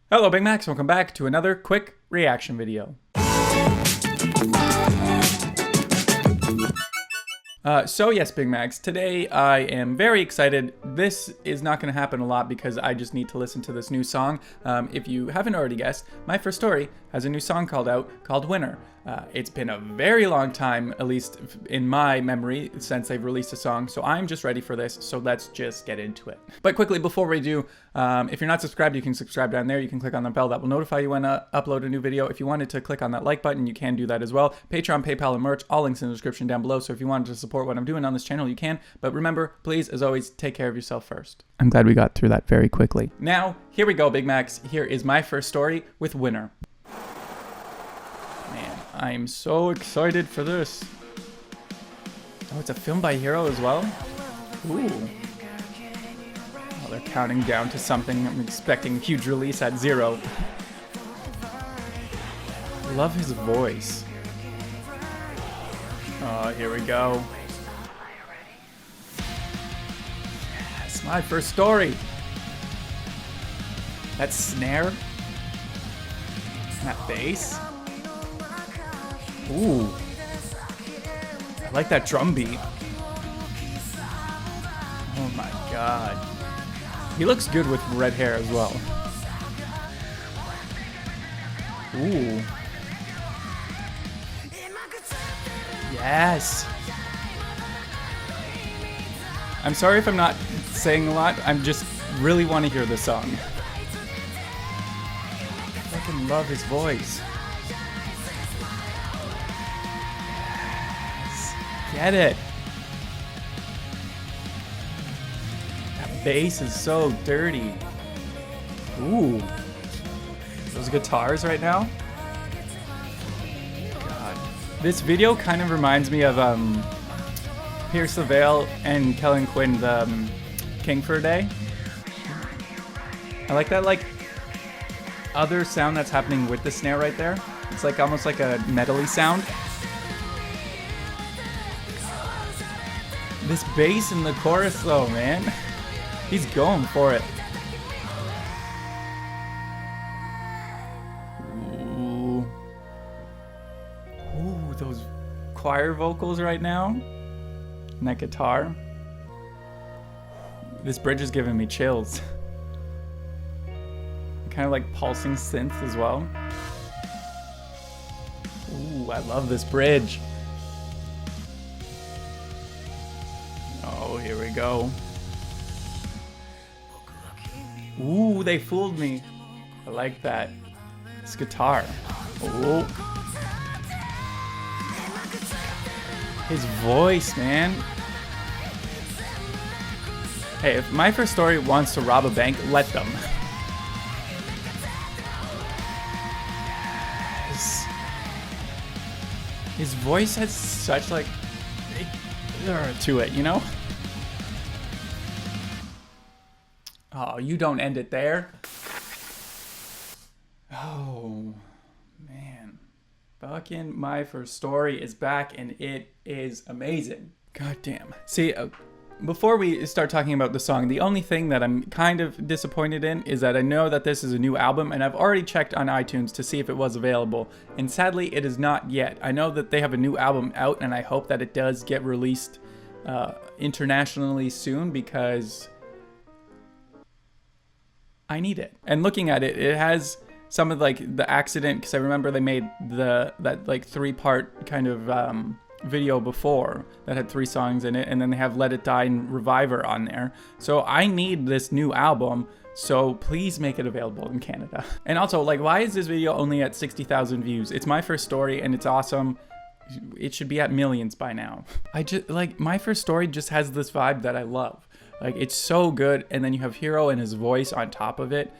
Hello Big Macs, welcome back to another quick reaction video. So yes, Big Macs, today I am very excited. This is not going to happen a lot because I just need to listen to this new song. If you haven't already guessed, My First Story has a new song called Winner. It's been a very long time, at least in my memory, since they've released a song, so I'm just ready for this, so let's just get into it. But quickly, before we do, if you're not subscribed, you can subscribe down there. You can click on the bell that will notify you when I upload a new video. If you wanted to click on that like button, you can do that as well. Patreon, PayPal, and merch, all links in the description down below, so if you wanted to support what I'm doing on this channel, you can. But remember, please, as always, take care of yourself first. I'm glad we got through that very quickly. Now, here we go, Big Macs. Here is My First Story with Winner. I'm so excited for this. Oh, it's a film by Hero as well? Ooh. Oh, they're counting down to something. I'm expecting a huge release at 0. Love his voice. Oh, here we go. Yes, My First Story. That snare. That bass. Ooh. I like that drum beat. Oh my god. He looks good with red hair as well. Ooh. Yes. I'm sorry if I'm not saying a lot. I'm just really want to hear this song. I fucking love his voice. Get it. That bass is so dirty. Ooh. Those guitars right now. God. This video kind of reminds me of Pierce the Veil and Kellen Quinn, the King for a Day. I like that other sound that's happening with the snare right there. It's like almost like a metal-y sound. This bass in the chorus though, man. He's going for it. Ooh. Ooh, those choir vocals right now. And that guitar. This bridge is giving me chills. Kind of like pulsing synth as well. Ooh, I love this bridge. Oh, here we go. Ooh, they fooled me. I like that. This guitar. Oh. His voice, man. Hey, if My First Story wants to rob a bank, let them. Yes. His voice has such to it, you know? Oh, you don't end it there. Oh, man. Fucking My First Story is back and it is amazing. God damn. See, before we start talking about the song, the only thing that I'm kind of disappointed in is that I know that this is a new album and I've already checked on iTunes to see if it was available. And sadly, it is not yet. I know that they have a new album out and I hope that it does get released internationally soon because I need it. And looking at it, it has some of the Accident, because I remember they made that 3-part kind of video before that had 3 songs in it, and then they have Let It Die and Reviver on there. So I need this new album, so please make it available in Canada. And also, why is this video only at 60,000 views? It's My First Story and it's awesome. It should be at millions by now. I just My First Story just has this vibe that I love. It's so good, and then you have Hero and his voice on top of it.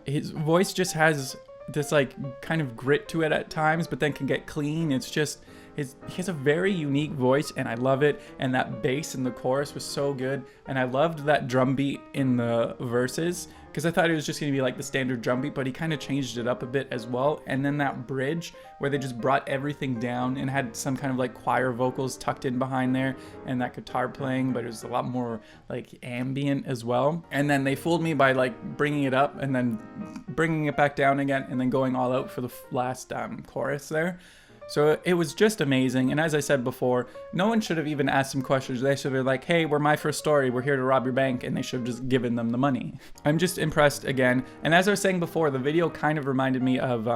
His voice just has this kind of grit to it at times, but then can get clean. It's just he has a very unique voice, and I love it. And that bass in the chorus was so good, and I loved that drum beat in the verses because I thought it was just going to be like the standard drum beat, but he kind of changed it up a bit as well. And then that bridge where they just brought everything down and had some kind of like choir vocals tucked in behind there and that guitar playing, but it was a lot more like ambient as well. And then they fooled me by like bringing it up and then bringing it back down again and then going all out for the last chorus there. So it was just amazing. And as I said before, no one should have even asked some questions. They should have been like, hey, we're My First Story. We're here to rob your bank. And they should have just given them the money. I'm just impressed again. And as I was saying before, the video kind of reminded me of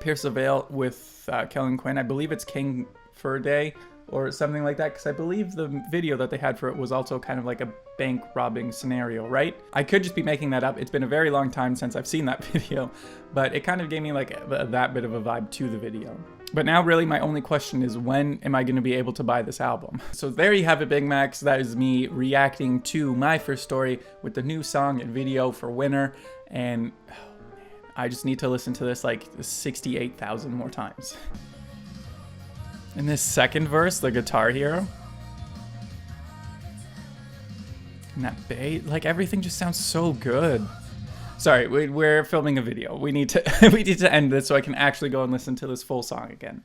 Pierce the Veil with Kellen Quinn. I believe it's King for a Day or something like that, because I believe the video that they had for it was also kind of like a bank robbing scenario, right? I could just be making that up. It's been a very long time since I've seen that video, but it kind of gave me like that bit of a vibe to the video. But now really my only question is, when am I going to be able to buy this album? So there you have it, Big Macs. That is me reacting to My First Story with the new song and video for Winner. And oh man, I just need to listen to this like 68,000 more times. In this second verse, the guitar hero. And that bass, like everything just sounds so good. Sorry, we're filming a video. We need to end this so I can actually go and listen to this full song again.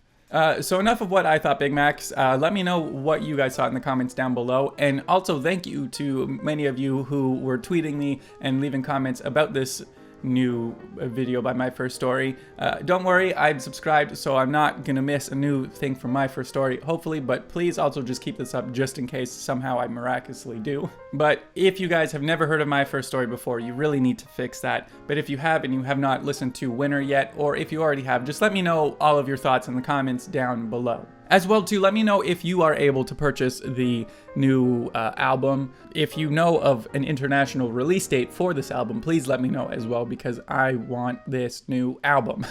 So enough of what I thought, Big Macs. Let me know what you guys thought in the comments down below. And also thank you to many of you who were tweeting me and leaving comments about this new video by My First Story. Don't worry, I'm subscribed, so I'm not gonna miss a new thing from My First Story, hopefully, but please also just keep this up just in case somehow I miraculously do. But if you guys have never heard of My First Story before, you really need to fix that. But if you have and you have not listened to Winner yet, or if you already have, just let me know all of your thoughts in the comments down below. As well, too, let me know if you are able to purchase the new album. If you know of an international release date for this album, please let me know as well, because I want this new album.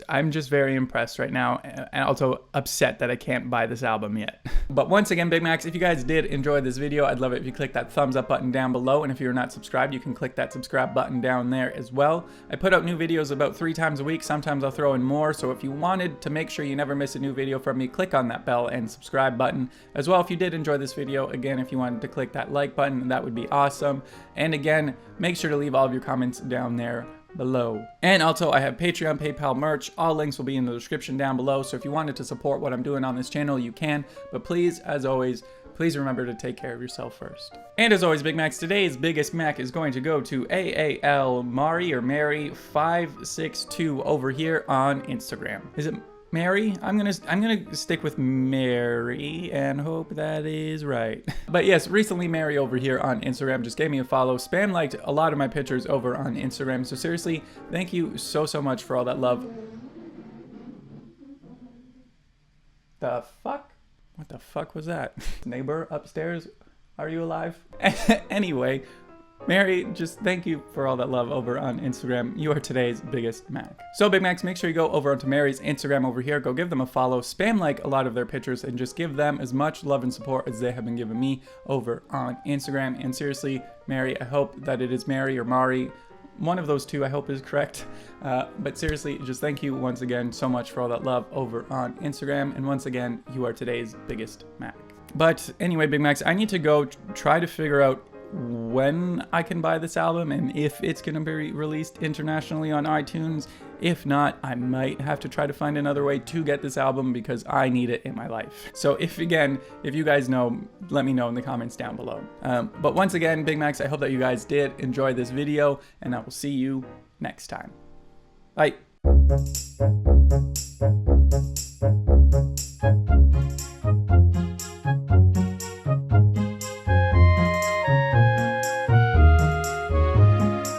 I'm just very impressed right now, and also upset that I can't buy this album yet. But once again, Big Macs, if you guys did enjoy this video, I'd love it if you click that thumbs up button down below, and if you're not subscribed, you can click that subscribe button down there as well. I put out new videos about 3 times a week. Sometimes I'll throw in more, so if you wanted to make sure you never miss a new video from me, click on that bell and subscribe button. As well, if you did enjoy this video, again, if you wanted to click that like button, that would be awesome. And again, make sure to leave all of your comments down there below. And also, I have Patreon, PayPal, merch. All links will be in the description down below, so if you wanted to support what I'm doing on this channel, you can. But please, as always, please remember to take care of yourself first. And as always, Big Macs, today's biggest Mac is going to go to AAL Mari or Mary 562 over here on Instagram. Is it Mary? I'm gonna stick with Mary and hope that is right. But yes, recently Mary over here on Instagram just gave me a follow, spam liked a lot of my pictures over on Instagram. So seriously, thank you so much for all that love. The fuck? What the fuck was that? Neighbor upstairs, are you alive? Anyway, Mary, just thank you for all that love over on Instagram. You are today's biggest Mac. So Big Macs, make sure you go over onto Mary's Instagram over here. Go give them a follow, spam like a lot of their pictures, and just give them as much love and support as they have been giving me over on Instagram. And seriously, Mary, I hope that it is Mary or Mari. One of those two I hope is correct. But seriously, just thank you once again so much for all that love over on Instagram. And once again, you are today's biggest Mac. But anyway, Big Macs, I need to go try to figure out when I can buy this album and if it's going to be released internationally on iTunes. If not, I might have to try to find another way to get this album because I need it in my life. So if you guys know, let me know in the comments down below. But once again, Big Macs, I hope that you guys did enjoy this video, and I will see you next time. Bye.